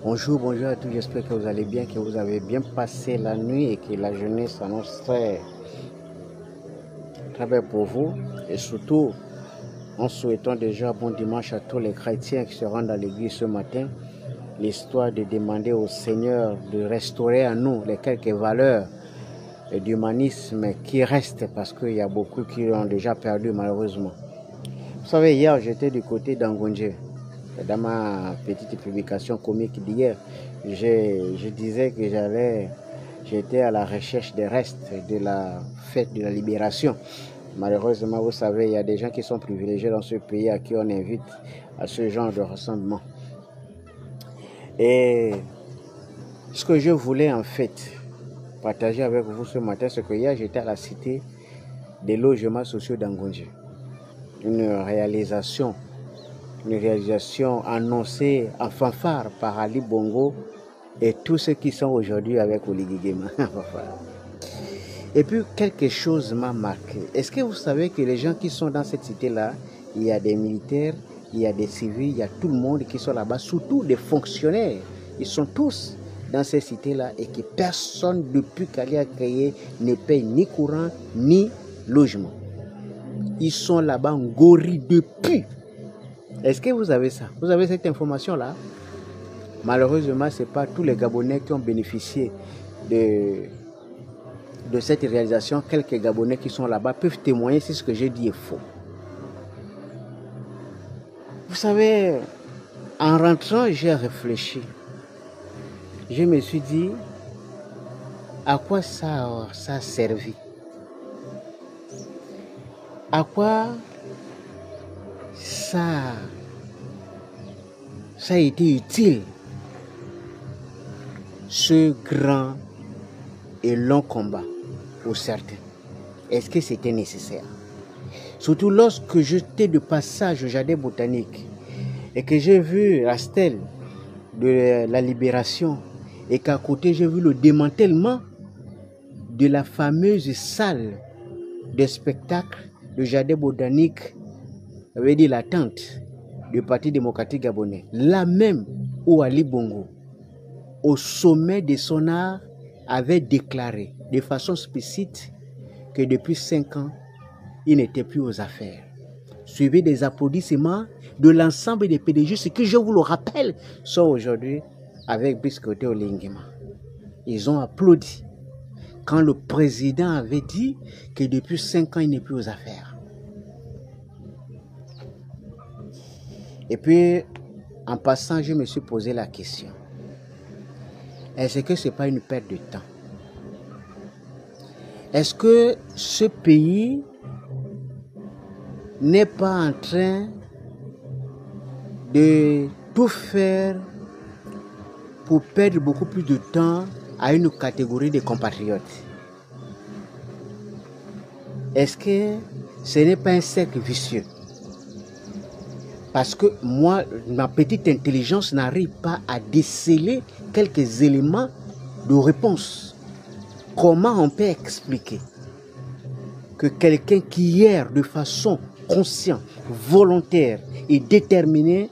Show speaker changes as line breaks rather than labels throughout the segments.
Bonjour, bonjour à tous, j'espère que vous allez bien, que vous avez bien passé la nuit et que la journée s'annonce très belle pour vous. Et surtout, en souhaitant déjà bon dimanche à tous les chrétiens qui se rendent à l'église ce matin, l'histoire de demander au Seigneur de restaurer à nous les quelques valeurs d'humanisme qui restent parce qu'il y a beaucoup qui l'ont déjà perdu malheureusement. Vous savez, hier j'étais du côté d'Angonje. Dans ma petite publication comique d'hier, je disais que j'étais à la recherche des restes de la fête de la libération. Malheureusement, vous savez, il y a des gens qui sont privilégiés dans ce pays à qui on invite à ce genre de rassemblement. Et ce que je voulais en fait partager avec vous ce matin, c'est que hier j'étais à la cité des logements sociaux d'Angonje. Une réalisation annoncée en fanfare par Ali Bongo et tous ceux qui sont aujourd'hui avec Oligui Nguema. Et puis quelque chose m'a marqué. Est-ce que vous savez que les gens qui sont dans cette cité-là, il y a des militaires, il y a des civils, il y a tout le monde qui sont là-bas, surtout des fonctionnaires. Ils sont tous dans cette cité-là et que personne depuis qu'Ali a créé ne paye ni courant ni logement. Ils sont là-bas en gorille depuis. Est-ce que vous avez ça? Vous avez cette information-là? Malheureusement, ce n'est pas tous les Gabonais qui ont bénéficié de cette réalisation. Quelques Gabonais qui sont là-bas peuvent témoigner si ce que j'ai dit est faux. Vous savez, en rentrant, j'ai réfléchi. Je me suis dit, à quoi ça a servi? À quoi ça a été utile, ce grand et long combat pour certains? Est-ce que c'était nécessaire? Surtout lorsque j'étais de passage au jardin botanique et que j'ai vu la stèle de la libération et qu'à côté j'ai vu le démantèlement de la fameuse salle de spectacle du jardin botanique, ça veut dire la tente du Parti démocratique gabonais, là même où Ali Bongo, au sommet de son art, avait déclaré de façon explicite que depuis 5 ans, il n'était plus aux affaires. Suivi des applaudissements de l'ensemble des PDG, ce que je vous le rappelle, sont aujourd'hui avec Brice Oligui Nguema. Ils ont applaudi quand le président avait dit que depuis 5 ans, il n'est plus aux affaires. Et puis, en passant, je me suis posé la question. Est-ce que ce n'est pas une perte de temps? Est-ce que ce pays n'est pas en train de tout faire pour perdre beaucoup plus de temps à une catégorie de compatriotes? Est-ce que ce n'est pas un cercle vicieux? Parce que moi, ma petite intelligence n'arrive pas à déceler quelques éléments de réponse. Comment on peut expliquer que quelqu'un qui hier, de façon consciente, volontaire et déterminée,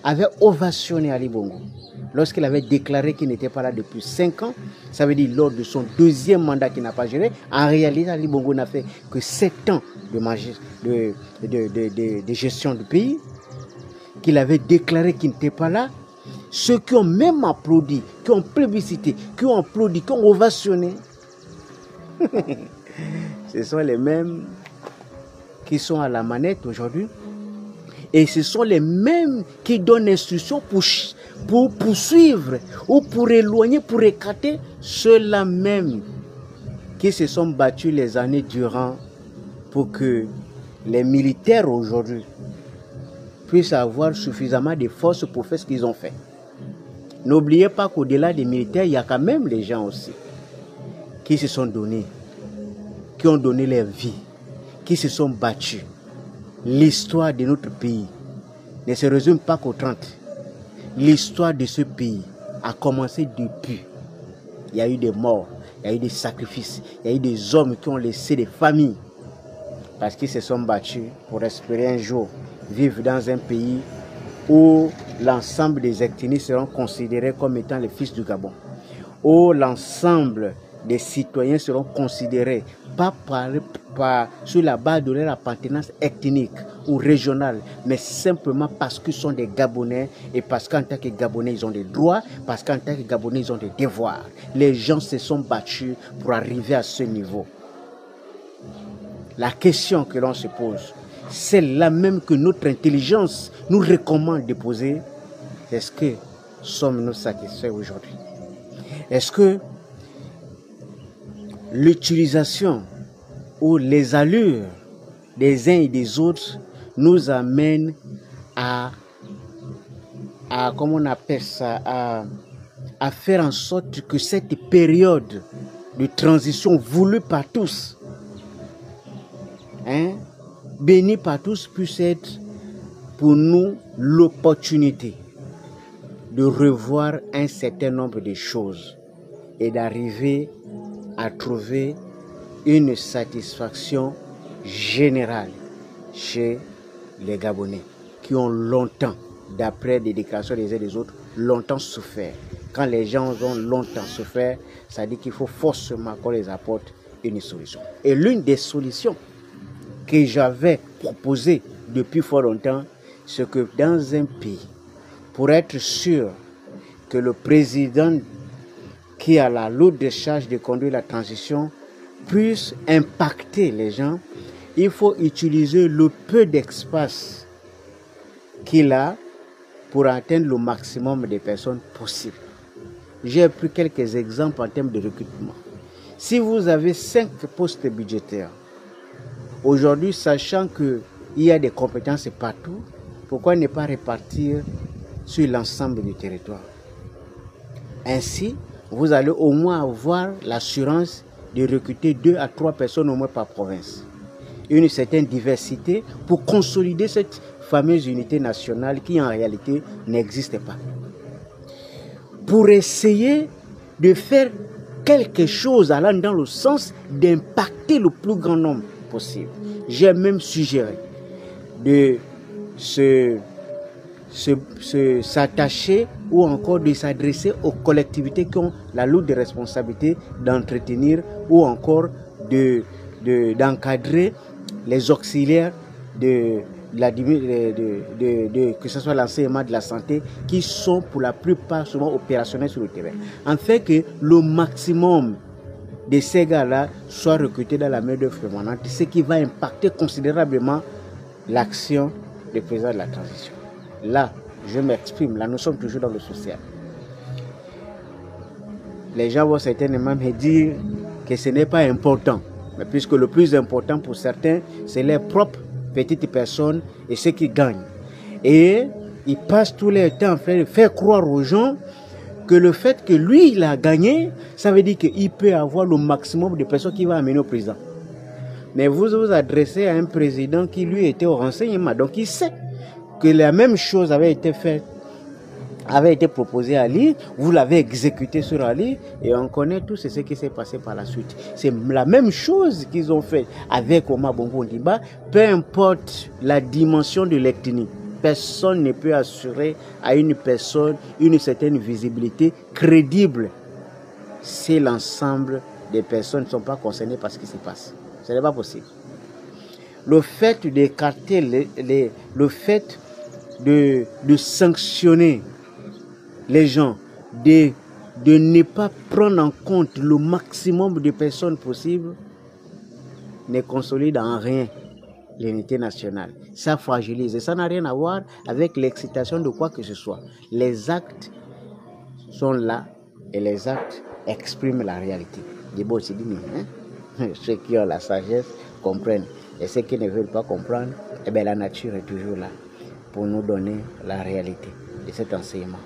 avait ovationné Ali Bongo lorsqu'il avait déclaré qu'il n'était pas là depuis 5 ans, ça veut dire lors de son deuxième mandat qu'il n'a pas géré, en réalité Ali Bongo n'a fait que 7 ans de gestion du pays, qu'il avait déclaré qu'il n'était pas là. Ceux qui ont même applaudi, qui ont plébiscité, qui ont applaudi, qui ont ovationné, ce sont les mêmes qui sont à la manette aujourd'hui. Et ce sont les mêmes qui donnent l'instruction pour poursuivre ou pour éloigner, pour écarter ceux-là même qui se sont battus les années durant pour que les militaires aujourd'hui puissent avoir suffisamment de force pour faire ce qu'ils ont fait. N'oubliez pas qu'au-delà des militaires, il y a quand même les gens aussi qui se sont donnés, qui ont donné leur vie, qui se sont battus. L'histoire de notre pays ne se résume pas qu'aux 30. L'histoire de ce pays a commencé depuis. Il y a eu des morts, il y a eu des sacrifices, il y a eu des hommes qui ont laissé des familles parce qu'ils se sont battus pour espérer un jour vivre dans un pays où l'ensemble des ethnies seront considérés comme étant les fils du Gabon, où l'ensemble des citoyens seront considérés pas sur la base de leur appartenance ethnique ou régionale, mais simplement parce qu'ils sont des Gabonais et parce qu'en tant que Gabonais, ils ont des droits, parce qu'en tant que Gabonais, ils ont des devoirs. Les gens se sont battus pour arriver à ce niveau. La question que l'on se pose, celle-là même que notre intelligence nous recommande de poser, est-ce que sommes-nous satisfaits aujourd'hui? Est-ce que l'utilisation ou les allures des uns et des autres nous amènent à comment on appelle ça, à faire en sorte que cette période de transition voulue par tous, bénie par tous, puisse être pour nous l'opportunité de revoir un certain nombre de choses et d'arriver à trouver une satisfaction générale chez les Gabonais qui ont longtemps, d'après des déclarations des uns et des autres, longtemps souffert. Quand les gens ont longtemps souffert, ça dit qu'il faut forcément qu'on les apporte une solution. Et l'une des solutions que j'avais proposées depuis fort longtemps, c'est que dans un pays, pour être sûr que le président qui a la lourde charge de conduire la transition puisse impacter les gens, il faut utiliser le peu d'espace qu'il a pour atteindre le maximum de personnes possible. J'ai pris quelques exemples en termes de recrutement. Si vous avez 5 postes budgétaires, aujourd'hui, sachant qu'il y a des compétences partout, pourquoi ne pas répartir sur l'ensemble du territoire? Ainsi, vous allez au moins avoir l'assurance de recruter 2 à 3 personnes au moins par province. Une certaine diversité pour consolider cette fameuse unité nationale qui en réalité n'existe pas. Pour essayer de faire quelque chose allant dans le sens d'impacter le plus grand nombre possible. J'ai même suggéré de s'attacher ou encore de s'adresser aux collectivités qui ont la lourde responsabilité d'entretenir ou encore d'encadrer les auxiliaires que ce soit l'enseignement de la santé, qui sont pour la plupart souvent opérationnels sur le terrain. En fait que le maximum de ces gars-là soient recrutés dans la main-d'œuvre permanente, ce qui va impacter considérablement l'action du président de la transition. Là, je m'exprime, là nous sommes toujours dans le social. Les gens vont certainement me dire que ce n'est pas important, mais puisque le plus important pour certains, c'est leurs propres petites personnes et ceux qui gagnent. Et ils passent tout leur temps en train de faire croire aux gens que le fait que lui, il a gagné, ça veut dire qu'il peut avoir le maximum de personnes qu'il va amener au président. Mais vous vous adressez à un président qui lui était au renseignement, donc il sait que la même chose avait été faite, avait été proposé à Ali, vous l'avez exécuté sur Ali, et on connaît tout ce qui s'est passé par la suite. C'est la même chose qu'ils ont fait avec Omar Bongo Ondimba, peu importe la dimension de l'ethnie. Personne ne peut assurer à une personne une certaine visibilité crédible si l'ensemble des personnes ne sont pas concernées par ce qui se passe. Ce n'est pas possible. Le fait d'écarter, le fait de sanctionner les gens, de ne pas prendre en compte le maximum de personnes possibles, ne consolide en rien l'unité nationale. Ça fragilise et ça n'a rien à voir avec l'excitation de quoi que ce soit. Les actes sont là et les actes expriment la réalité. Ceux qui ont la sagesse comprennent, et ceux qui ne veulent pas comprendre, eh bien, la nature est toujours là pour nous donner la réalité de cet enseignement.